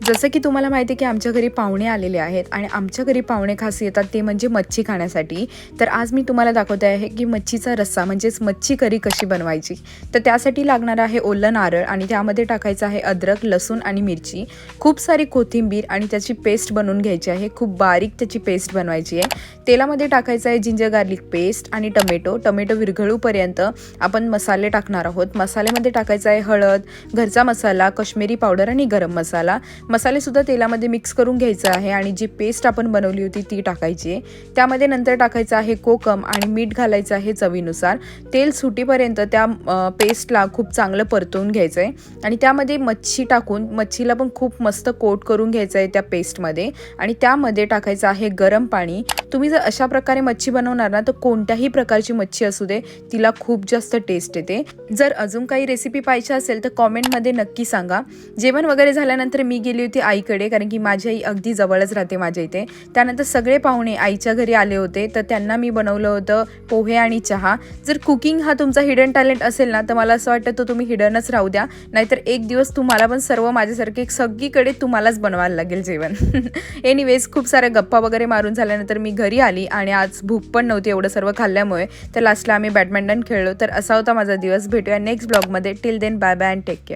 जसं की तुम्हाला माहिती आहे की आमच्या घरी पाहुणे आलेले आहेत आणि आमच्या घरी पाहुणे खास येतात ते म्हणजे मच्छी खाण्यासाठी। तर आज मी तुम्हाला दाखवते आहे की मच्छीचा रस्सा म्हणजेच मच्छी करी कशी बनवायची। तर त्यासाठी लागणार आहे ओलं नारळ आणि त्यामध्ये टाकायचं आहे अद्रक, लसूण आणि मिरची, खूप सारी कोथिंबीर आणि त्याची पेस्ट बनवून घ्यायची आहे। खूप बारीक त्याची पेस्ट बनवायची आहे। तेलामध्ये टाकायचं आहे जिंजर गार्लिक पेस्ट आणि टोमॅटो विरघळूपर्यंत आपण मसाले टाकणार आहोत। मसाल्यामध्ये टाकायचं आहे हळद, घरचा मसाला, काश्मीरी पावडर आणि गरम मसाला। मसाले सुद्धा तेलामध्ये मिक्स करून घ्यायचं आहे आणि जी पेस्ट आपण बनवली होती ती टाकायची आहे। त्यामध्ये नंतर टाकायचं आहे कोकम आणि मीठ घालायचं आहे चवीनुसार। तेल सुटीपर्यंत त्या पेस्टला खूप चांगलं परतवून घ्यायचं आहे आणि त्यामध्ये मच्छी टाकून मच्छीला पण खूप मस्त कोट करून घ्यायचं आहे त्या पेस्टमध्ये आणि त्यामध्ये टाकायचं आहे गरम पाणी। तुम्ही जर अशा प्रकारे मच्छी बनवणार ना तर कोणत्याही प्रकारची मच्छी असू दे तिला खूप जास्त टेस्ट येते। जर अजून काही रेसिपी पाहिजे असेल तर कमेंटमध्ये नक्की सांगा। जेवण वगैरे झाल्यानंतर मी गेली होती आईकडे, कारण की माझी आई अगदी जवळच राहते माझ्या इथे। त्यानंतर सगळे पाहुणे आईच्या घरी आले होते तर त्यांना मी बनवलं होतं पोहे आणि चहा। जर कुकिंग हा तुमचा हिडन टॅलेंट असेल ना तर मला असं वाटतं तो तुम्ही हिडनच राहू द्या, नाहीतर एक दिवस तुम्हाला पण सर्व माझ्यासारखे सगळीकडे तुम्हालाच बनवायला लागेल जेवण। एनिवेज खूप साऱ्या गप्पा वगैरे मारून झाल्यानंतर मी घरी आली आणि आज भूक पण नव्हती एवढं सर्व खाल्ल्यामुळे। तर लास्टला आम्ही बॅडमिंटन खेळलो। तर असा होता माझा दिवस। भेटूया नेक्स्ट ब्लॉगमध्ये। Till then bye bye and take care.